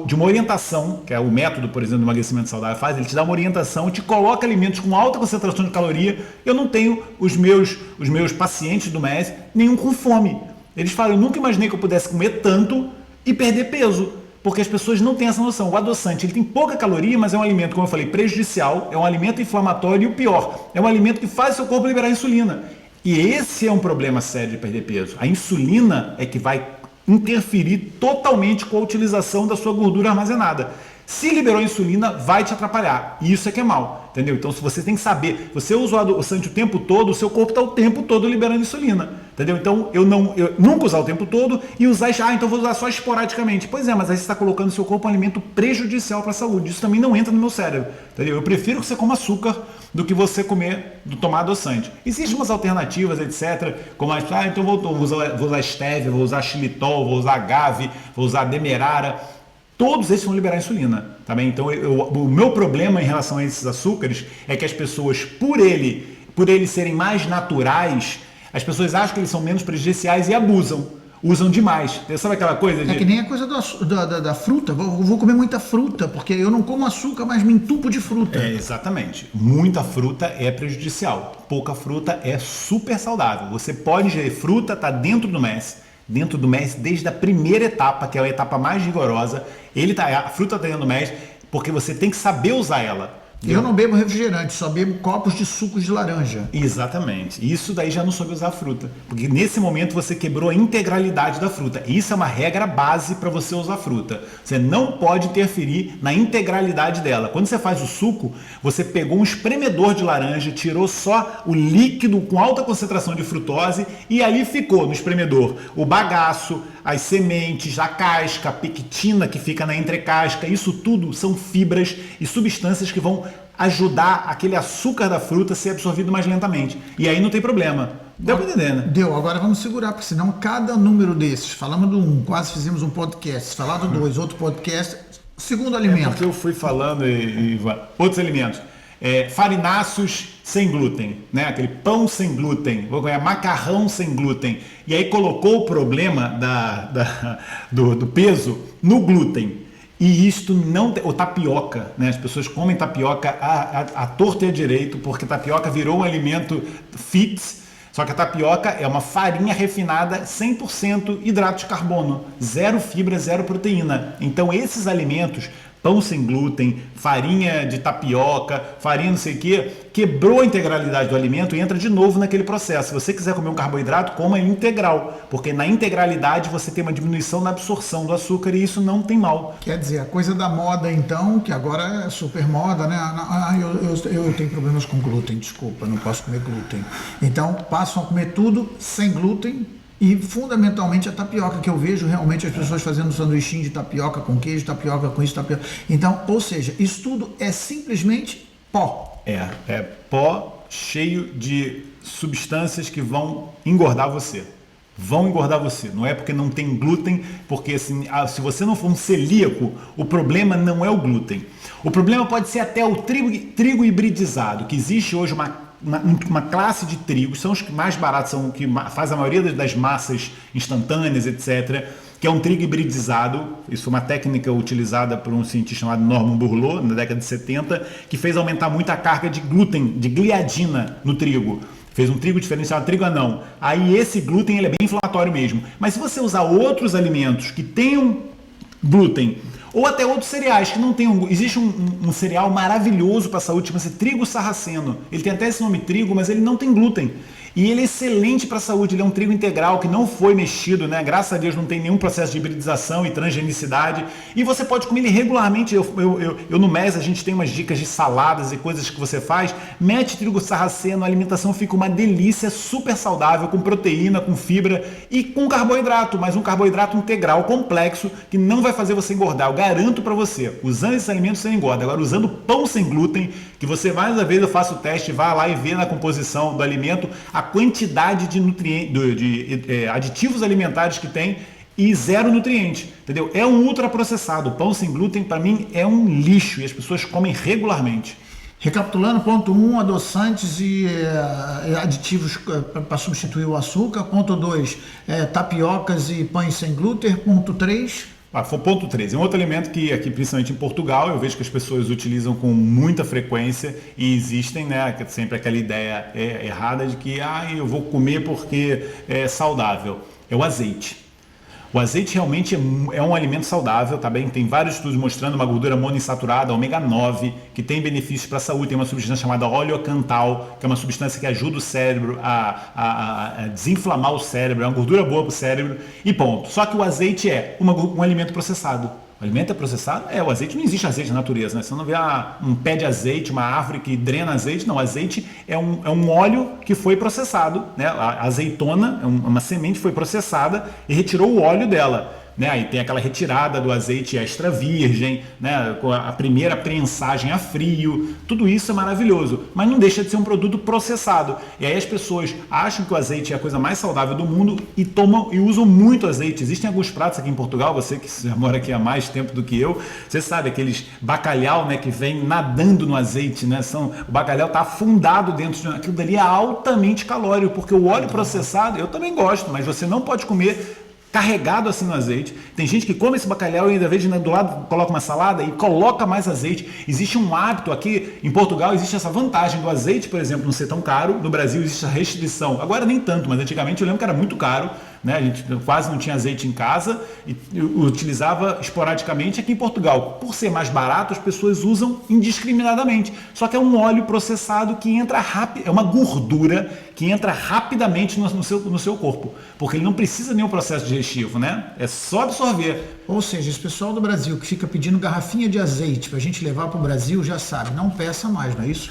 de uma orientação, que é o método, por exemplo, do emagrecimento saudável faz, ele te dá uma orientação, te coloca alimentos com alta concentração de caloria. Eu não tenho os meus pacientes do MES, nenhum com fome. Eles falam, eu nunca imaginei que eu pudesse comer tanto e perder peso, porque as pessoas não têm essa noção. O adoçante, ele tem pouca caloria, mas é um alimento, como eu falei, prejudicial, é um alimento inflamatório e o pior, é um alimento que faz o seu corpo liberar insulina. E esse é um problema sério de perder peso. A insulina é que vai interferir totalmente com a utilização da sua gordura armazenada. Se liberou a insulina, vai te atrapalhar. E isso é que é mal, entendeu? Então, se você tem que saber, você usa o adoçante o tempo todo, o seu corpo está o tempo todo liberando insulina, entendeu? Então, eu nunca usar o tempo todo e usar, então vou usar só esporadicamente. Pois é, mas aí você está colocando no seu corpo um alimento prejudicial para a saúde. Isso também não entra no meu cérebro, entendeu? Eu prefiro que você coma açúcar do que você tomar adoçante. Existem umas alternativas, etc. Como então vou usar stevia, vou usar xilitol, vou usar agave, vou usar demerara. Todos esses vão liberar insulina, tá bem? Então, o meu problema em relação a esses açúcares é que as pessoas, por eles serem mais naturais, as pessoas acham que eles são menos prejudiciais e abusam. Usam demais. Sabe aquela coisa de... É que nem a coisa da fruta. Vou comer muita fruta, porque eu não como açúcar, mas me entupo de fruta. Exatamente. Muita fruta é prejudicial. Pouca fruta é super saudável. Você pode ingerir fruta, está dentro do MES. Dentro do MES, desde a primeira etapa, que é a etapa mais rigorosa, a fruta está dentro do MES, porque você tem que saber usar ela. Eu não bebo refrigerante, só bebo copos de sucos de laranja. Exatamente. Isso daí já não soube usar a fruta. Porque nesse momento você quebrou a integralidade da fruta. Isso é uma regra base para você usar a fruta. Você não pode interferir na integralidade dela. Quando você faz o suco, você pegou um espremedor de laranja, tirou só o líquido com alta concentração de frutose e ali ficou no espremedor o bagaço, as sementes, a casca, a pectina que fica na entrecasca. Isso tudo são fibras e substâncias que vão ajudar aquele açúcar da fruta a ser absorvido mais lentamente. E aí não tem problema. Deu para entender, né? Deu. Agora vamos segurar, porque senão cada número desses, falamos do 1, quase fizemos um podcast, falar do 2, outro podcast, segundo alimento. Porque eu fui falando outros alimentos. Farináceos sem glúten, né? Aquele pão sem glúten, macarrão sem glúten. E aí colocou o problema do peso no glúten. E isto não... O tapioca, né? As pessoas comem tapioca à torta e à direito, porque tapioca virou um alimento fitness. Só que a tapioca é uma farinha refinada 100% hidrato de carbono, zero fibra, zero proteína. Então esses alimentos, pão sem glúten, farinha de tapioca, farinha não sei o que, quebrou a integralidade do alimento e entra de novo naquele processo. Se você quiser comer um carboidrato, coma integral, porque na integralidade você tem uma diminuição na absorção do açúcar e isso não tem mal. Quer dizer, a coisa da moda então, que agora é super moda, né? Eu tenho problemas com glúten, desculpa, não posso comer glúten. Então passam a comer tudo sem glúten. E fundamentalmente a tapioca, que eu vejo realmente as pessoas fazendo sanduichinho de tapioca com queijo, tapioca com isso, tapioca. Então, ou seja, isso tudo é simplesmente pó. É pó cheio de substâncias que vão engordar você. Vão engordar você. Não é porque não tem glúten, porque assim, se você não for um celíaco, o problema não é o glúten. O problema pode ser até o trigo hibridizado, que existe hoje uma classe de trigos, são os que mais baratos, são o que faz a maioria das massas instantâneas, etc., que é um trigo hibridizado. Isso é uma técnica utilizada por um cientista chamado Norman Borlaug, na década de 70, que fez aumentar muito a carga de glúten, de gliadina no trigo. Fez um trigo diferenciado, trigo anão. Aí esse glúten ele é bem inflamatório mesmo. Mas se você usar outros alimentos que tenham glúten, ou até outros cereais que não tenham... Existe um cereal maravilhoso para a saúde, chama-se trigo sarraceno. Ele tem até esse nome trigo, mas ele não tem glúten. E ele é excelente para a saúde, ele é um trigo integral que não foi mexido, né? Graças a Deus não tem nenhum processo de hibridização e transgenicidade. E você pode comer ele regularmente. Eu no MES, a gente tem umas dicas de saladas e coisas que você faz. Mete trigo sarraceno, a alimentação fica uma delícia, super saudável, com proteína, com fibra e com carboidrato, mas um carboidrato integral, complexo, que não vai fazer você engordar. Eu garanto para você, usando esses alimentos você engorda. Agora, usando pão sem glúten, que você mais uma vez eu faço o teste, vai lá e vê na composição do alimento a quantidade de aditivos alimentares que tem e zero nutriente, entendeu? É um ultraprocessado. Pão sem glúten, para mim, é um lixo e as pessoas comem regularmente. Recapitulando, ponto 1, adoçantes e aditivos para substituir o açúcar. Ponto 2, tapiocas e pães sem glúten. Ponto 3... Ponto 13. Um outro alimento que aqui, principalmente em Portugal, eu vejo que as pessoas utilizam com muita frequência e existem, né, sempre aquela ideia errada de que eu vou comer porque é saudável. É o azeite. O azeite realmente é um alimento saudável, tá bem? Tem vários estudos mostrando uma gordura monoinsaturada, ômega 9, que tem benefícios para a saúde. Tem uma substância chamada oleocantal, que é uma substância que ajuda o cérebro a desinflamar o cérebro, é uma gordura boa para o cérebro e ponto. Só que o azeite é um alimento processado. O alimento é processado? O azeite, não existe azeite na natureza, né? Você não vê um pé de azeite, uma árvore que drena azeite, não. O azeite é um óleo que foi processado, né? A azeitona, uma semente foi processada e retirou o óleo dela. Né? Aí tem aquela retirada do azeite extra virgem, né? Com a primeira prensagem a frio, tudo isso é maravilhoso, mas não deixa de ser um produto processado. E aí as pessoas acham que o azeite é a coisa mais saudável do mundo e tomam e usam muito azeite. Existem alguns pratos aqui em Portugal, você que já mora aqui há mais tempo do que eu, você sabe, aqueles bacalhau, né, que vem nadando no azeite, né? O bacalhau está afundado dentro de aquilo dali, é altamente calórico, porque o óleo processado, eu também gosto, mas você não pode comer carregado assim no azeite. Tem gente que come esse bacalhau e ainda vez do lado coloca uma salada e coloca mais azeite. Existe um hábito aqui em Portugal, existe essa vantagem do azeite, por exemplo, não ser tão caro. No Brasil existe a restrição. Agora nem tanto, mas antigamente eu lembro que era muito caro, né? A gente quase não tinha azeite em casa e utilizava esporadicamente. Aqui em Portugal, por ser mais barato, as pessoas usam indiscriminadamente. Só que é um óleo processado que entra rápido, é uma gordura que entra rapidamente no seu corpo, porque ele não precisa de nenhum processo digestivo, né? É só absorver. Ou seja, esse pessoal do Brasil que fica pedindo garrafinha de azeite para a gente levar para o Brasil já sabe, não peça mais, não é isso?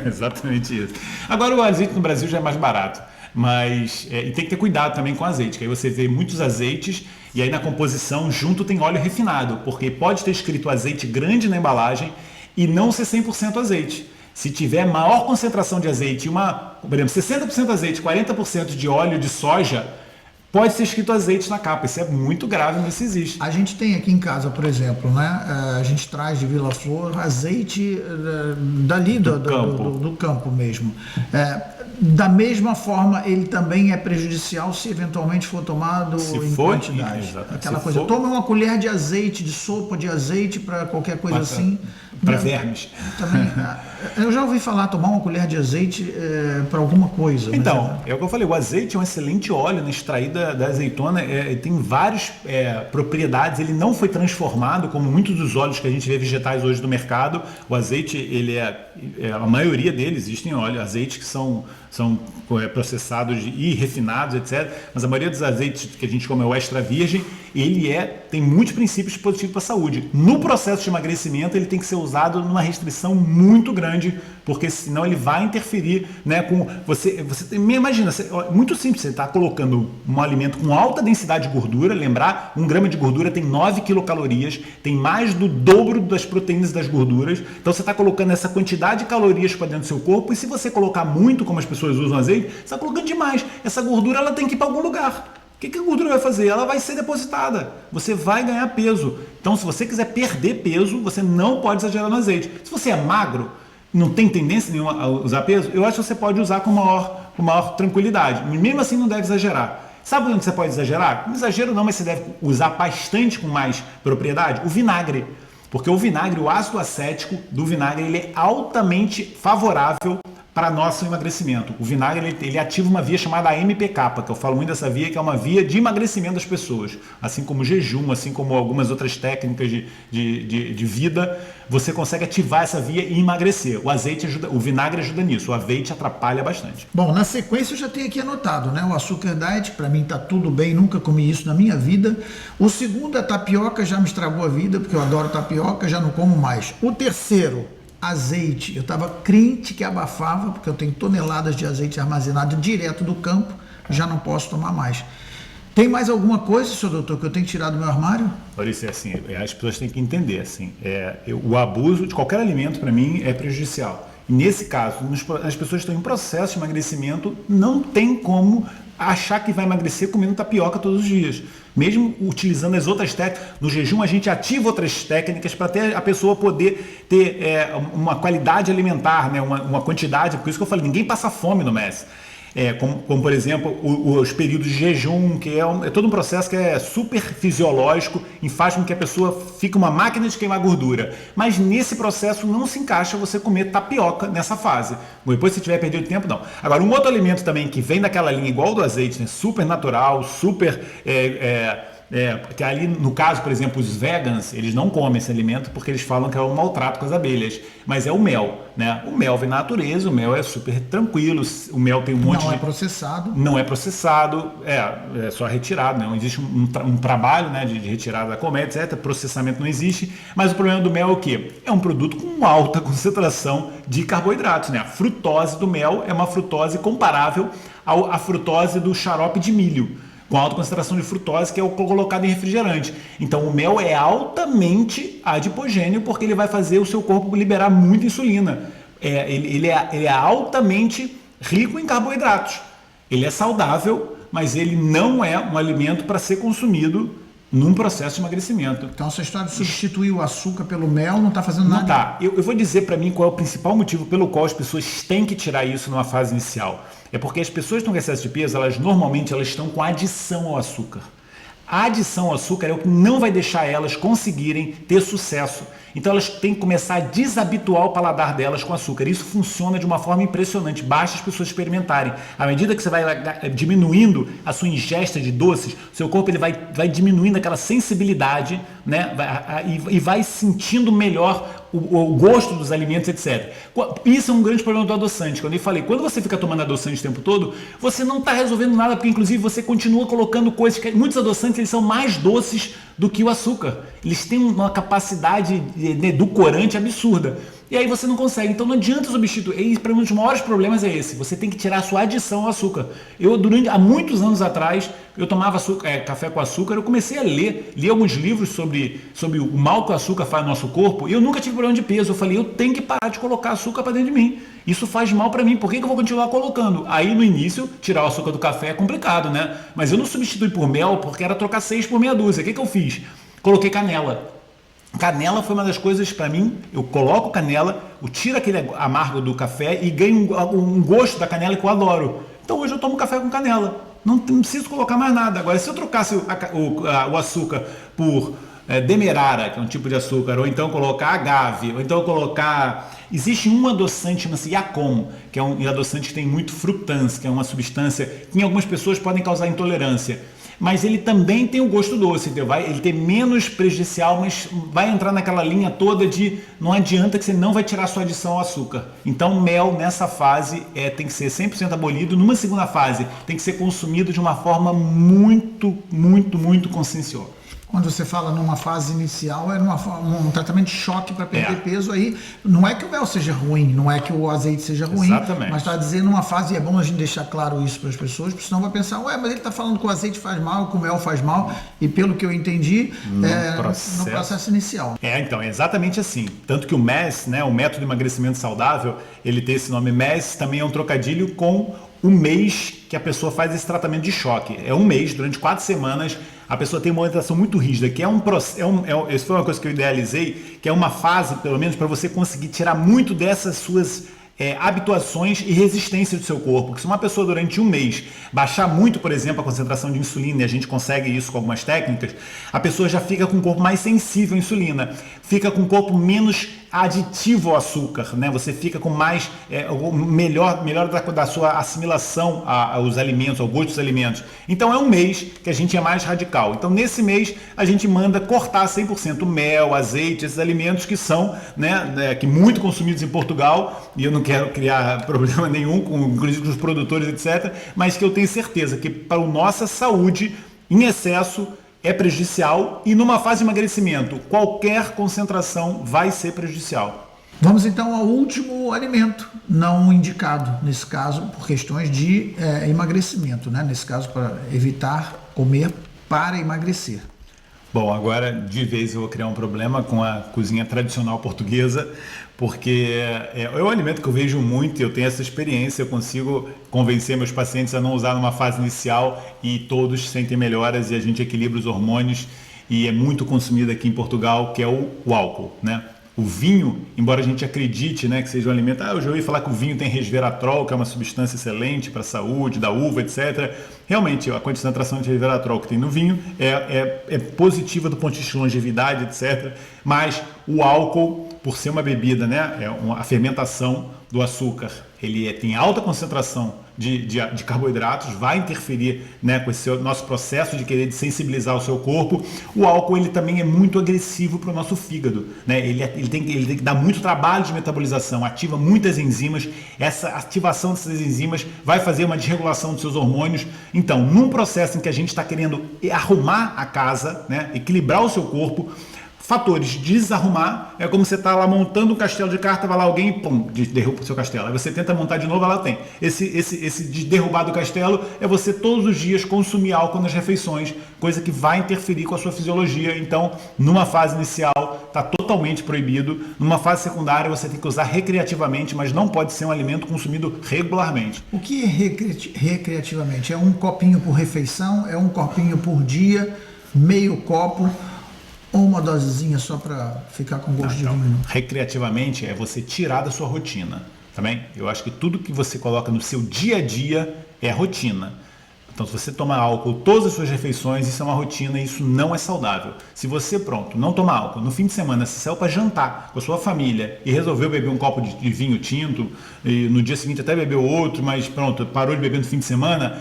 Exatamente isso. Agora o azeite no Brasil já é mais barato, mas e tem que ter cuidado também com o azeite, que aí você vê muitos azeites e aí na composição junto tem óleo refinado, porque pode ter escrito azeite grande na embalagem e não ser 100% azeite. Se tiver maior concentração de azeite, por exemplo, 60% azeite, 40% de óleo de soja, pode ser escrito azeite na capa. Isso é muito grave, mas isso existe. A gente tem aqui em casa, por exemplo, né? A gente traz de Vila Flor azeite dali do campo mesmo. Da mesma forma, ele também é prejudicial se eventualmente for tomado em quantidade. Aquela coisa, toma uma colher de azeite, de sopa de azeite para qualquer coisa assim. Para vermes. Também, eu já ouvi falar tomar uma colher de azeite para alguma coisa. Então, é o que eu falei, o azeite é um excelente óleo, né, extraído da azeitona, tem várias propriedades, ele não foi transformado como muitos dos óleos que a gente vê vegetais hoje no mercado. O azeite, ele a maioria deles existem azeites que são processados e refinados, etc. Mas a maioria dos azeites que a gente come é o extra virgem, ele tem muitos princípios positivos para a saúde. No processo de emagrecimento, ele tem que ser usado numa restrição muito grande, porque senão ele vai interferir, né, com você imagina, muito simples, você está colocando um alimento com alta densidade de gordura, lembrar, 1 grama de gordura tem 9 quilocalorias, tem mais do dobro das proteínas das gorduras, então você está colocando essa quantidade de calorias para dentro do seu corpo, e se você colocar muito, como as pessoas usam azeite, você está colocando demais, essa gordura ela tem que ir para algum lugar. O que a gordura vai fazer? Ela vai ser depositada. Você vai ganhar peso. Então, se você quiser perder peso, você não pode exagerar no azeite. Se você é magro, não tem tendência nenhuma a usar peso, eu acho que você pode usar com maior tranquilidade. Mesmo assim, não deve exagerar. Sabe onde você pode exagerar? Não exagero não, mas você deve usar bastante com mais propriedade. O vinagre. Porque o vinagre, o ácido acético do vinagre, ele é altamente favorável para nosso emagrecimento. O vinagre ele ativa uma via chamada AMPK, que eu falo muito dessa via, que é uma via de emagrecimento das pessoas. Assim como o jejum, assim como algumas outras técnicas de vida, você consegue ativar essa via e emagrecer. O vinagre ajuda nisso, o azeite atrapalha bastante. Bom, na sequência eu já tenho aqui anotado, né? O açúcar diet, para mim tá tudo bem, nunca comi isso na minha vida. O segundo, a tapioca, já me estragou a vida, porque eu adoro tapioca, já não como mais. O terceiro, azeite, eu estava crente que abafava, porque eu tenho toneladas de azeite armazenado direto do campo, já não posso tomar mais. Tem mais alguma coisa, senhor doutor, que eu tenho que tirar do meu armário? Olha, isso assim, as pessoas têm que entender, assim, o abuso de qualquer alimento, para mim, é prejudicial. E nesse caso, as pessoas estão em processo de emagrecimento, não tem como achar que vai emagrecer comendo tapioca todos os dias. Mesmo utilizando as outras técnicas, no jejum a gente ativa outras técnicas para a pessoa poder ter uma qualidade alimentar, né? uma quantidade, por isso que eu falei, ninguém passa fome no MES. Como, por exemplo, os períodos de jejum, que é todo um processo que é super fisiológico e faz com que a pessoa fique uma máquina de queimar gordura. Mas nesse processo não se encaixa você comer tapioca nessa fase. Depois, se tiver perdido tempo, não. Agora, um outro alimento também que vem daquela linha igual do azeite, né? Super natural, super... que ali, no caso, por exemplo, os vegans, eles não comem esse alimento porque eles falam que é um maltrato com as abelhas. Mas é o mel, né? O mel vem da natureza, o mel é super tranquilo, o mel tem um monte de... Não é processado. Não é processado, é só retirado, né? Não existe um trabalho, né, de retirada da colmeia, etc. Processamento não existe, mas o problema do mel é o quê? É um produto com alta concentração de carboidratos, né? A frutose do mel é uma frutose comparável à frutose do xarope de milho, com alta concentração de frutose, que é o colocado em refrigerante. Então o mel é altamente adipogênio porque ele vai fazer o seu corpo liberar muita insulina. Ele é altamente rico em carboidratos. Ele é saudável, mas ele não é um alimento para ser consumido num processo de emagrecimento. Então essa história de substituir o açúcar pelo mel não está fazendo nada? Não tá. Eu vou dizer para mim qual é o principal motivo pelo qual as pessoas têm que tirar isso numa fase inicial. É porque as pessoas que estão com excesso de peso, normalmente elas estão com adição ao açúcar. A adição ao açúcar é o que não vai deixar elas conseguirem ter sucesso. Então elas têm que começar a desabituar o paladar delas com açúcar. Isso funciona de uma forma impressionante. Basta as pessoas experimentarem. À medida que você vai diminuindo a sua ingesta de doces, seu corpo ele vai diminuindo aquela sensibilidade, né? E vai sentindo melhor o gosto dos alimentos, etc. Isso é um grande problema do adoçante. Quando eu falei, quando você fica tomando adoçante o tempo todo, você não está resolvendo nada, porque inclusive você continua colocando coisas que muitos adoçantes eles são mais doces do que o açúcar. Eles têm uma capacidade edulcorante absurda. E aí você não consegue. Então não adianta substituir. Para mim, um dos maiores problemas é esse. Você tem que tirar a sua adição ao açúcar. Há muitos anos atrás, eu tomava café com açúcar. Eu comecei a li alguns livros sobre o mal que o açúcar faz no nosso corpo. E eu nunca tive problema de peso. Eu falei, eu tenho que parar de colocar açúcar para dentro de mim. Isso faz mal para mim. Por que eu vou continuar colocando? Aí no início, tirar o açúcar do café é complicado, né? Mas eu não substituí por mel porque era trocar 6 por meia dúzia. O que eu fiz? Coloquei canela. Canela foi uma das coisas para mim, eu coloco canela, eu tiro aquele amargo do café e ganho um gosto da canela que eu adoro. Então hoje eu tomo café com canela, não preciso colocar mais nada. Agora, se eu trocasse o açúcar por demerara, que é um tipo de açúcar, ou então colocar agave, ou então colocar... Existe um adoçante, chama-se Yacon, que é um adoçante que tem muito frutans, que é uma substância que em algumas pessoas podem causar intolerância. Mas ele também tem o gosto doce, entendeu? Ele tem menos prejudicial, mas vai entrar naquela linha toda de não adianta que você não vai tirar sua adição ao açúcar. Então mel nessa fase tem que ser 100% abolido. Numa segunda fase tem que ser consumido de uma forma muito, muito, muito conscienciosa. Quando você fala numa fase inicial, é um tratamento de choque para perder peso aí. Não é que o mel seja ruim, não é que o azeite seja ruim. Exatamente. Mas está dizendo uma fase, e é bom a gente deixar claro isso para as pessoas, porque senão vai pensar, mas ele está falando que o azeite faz mal, que o mel faz mal, e pelo que eu entendi, no processo inicial. Então, é exatamente assim. Tanto que o MES, né, o método de emagrecimento saudável, ele tem esse nome MES, também é um trocadilho com o mês que a pessoa faz esse tratamento de choque. É um mês, durante 4 semanas, a pessoa tem uma orientação muito rígida, que essa foi uma coisa que eu idealizei, que é uma fase, pelo menos, para você conseguir tirar muito dessas suas habituações e resistência do seu corpo. Porque se uma pessoa durante um mês baixar muito, por exemplo, a concentração de insulina, e a gente consegue isso com algumas técnicas, a pessoa já fica com o corpo mais sensível à insulina, fica com o corpo menos aditivo ao açúcar, né? Você fica com mais, melhor da sua assimilação aos alimentos, ao gosto dos alimentos. Então é um mês que a gente é mais radical. Então nesse mês a gente manda cortar 100% mel, azeite, esses alimentos que são, né, que muito consumidos em Portugal, e eu não quero criar problema nenhum, inclusive com os produtores, etc., mas que eu tenho certeza que para a nossa saúde, em excesso, é prejudicial, e numa fase de emagrecimento, qualquer concentração vai ser prejudicial. Vamos então ao último alimento não indicado, nesse caso, por questões de emagrecimento, né? Nesse caso, para evitar comer para emagrecer. Bom, agora de vez eu vou criar um problema com a cozinha tradicional portuguesa, porque é um alimento que eu vejo muito e eu tenho essa experiência, eu consigo convencer meus pacientes a não usar numa fase inicial e todos sentem melhoras e a gente equilibra os hormônios, e é muito consumido aqui em Portugal, que é o álcool, né? O vinho, embora a gente acredite, né, que seja um alimento, eu já ouvi falar que o vinho tem resveratrol, que é uma substância excelente para a saúde, da uva, etc. Realmente, a concentração de resveratrol que tem no vinho é positiva do ponto de vista de longevidade, etc. Mas o álcool, por ser uma bebida, né, a fermentação do açúcar, ele tem alta concentração de carboidratos, vai interferir, né, com esse nosso processo de querer sensibilizar o seu corpo. O álcool, ele também é muito agressivo para o nosso fígado, né? Ele tem que dar muito trabalho de metabolização, ativa muitas enzimas. Essa ativação dessas enzimas vai fazer uma desregulação dos seus hormônios. Então, num processo em que a gente está querendo arrumar a casa, né, equilibrar o seu corpo, fatores de desarrumar é como você está lá montando um castelo de carta, vai lá alguém e pum, derruba o seu castelo. Aí você tenta montar de novo, ela tem. Esse de derrubar do castelo é você todos os dias consumir álcool nas refeições, coisa que vai interferir com a sua fisiologia. Então, numa fase inicial, está totalmente proibido. Numa fase secundária, você tem que usar recreativamente, mas não pode ser um alimento consumido regularmente. O que é recreativamente? É um copinho por refeição? É um copinho por dia? Meio copo? Ou uma dosezinha só para ficar com gosto de vinho? Recreativamente é você tirar da sua rotina, tá bem? Eu acho que tudo que você coloca no seu dia a dia é rotina. Então, se você toma álcool todas as suas refeições, isso é uma rotina e isso não é saudável. Se você, não toma álcool, no fim de semana, se saiu para jantar com a sua família e resolveu beber um copo de vinho tinto, e no dia seguinte até bebeu outro, mas parou de beber no fim de semana,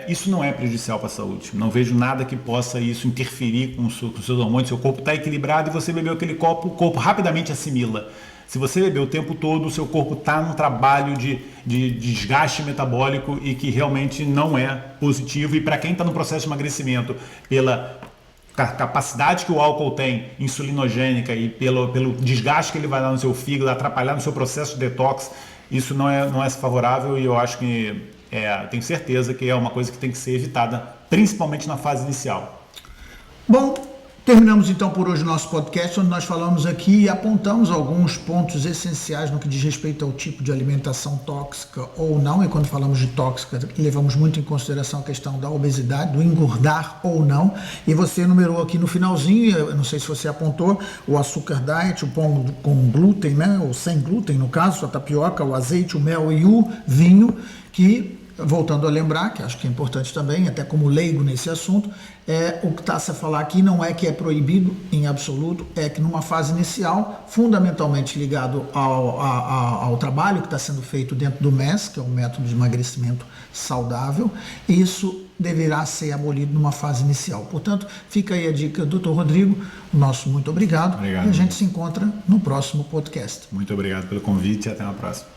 isso não é prejudicial para a saúde. Não vejo nada que possa isso interferir com os seus hormônios. Seu corpo está equilibrado e você bebeu aquele copo, o corpo rapidamente assimila. Se você beber o tempo todo, o seu corpo está num trabalho de desgaste metabólico e que realmente não é positivo. E para quem está no processo de emagrecimento, pela capacidade que o álcool tem insulinogênica e pelo desgaste que ele vai dar no seu fígado, atrapalhar no seu processo de detox, isso não é favorável e eu acho que tenho certeza que é uma coisa que tem que ser evitada, principalmente na fase inicial. Bom, terminamos então por hoje o nosso podcast, onde nós falamos aqui e apontamos alguns pontos essenciais no que diz respeito ao tipo de alimentação tóxica ou não. E quando falamos de tóxica, levamos muito em consideração a questão da obesidade, do engordar ou não. E você enumerou aqui no finalzinho, eu não sei se você apontou, o açúcar diet, o pão com glúten, né, ou sem glúten no caso, a tapioca, o azeite, o mel e o vinho, que, voltando a lembrar, que acho que é importante também, até como leigo nesse assunto, o que está-se a falar aqui não é que é proibido em absoluto, é que numa fase inicial, fundamentalmente ligado ao trabalho que está sendo feito dentro do MES, que é o método de emagrecimento saudável, isso deverá ser abolido numa fase inicial. Portanto, fica aí a dica, Dr. Rodrigo, nosso muito obrigado. Obrigado. E a gente se encontra no próximo podcast. Muito obrigado pelo convite e até uma próxima.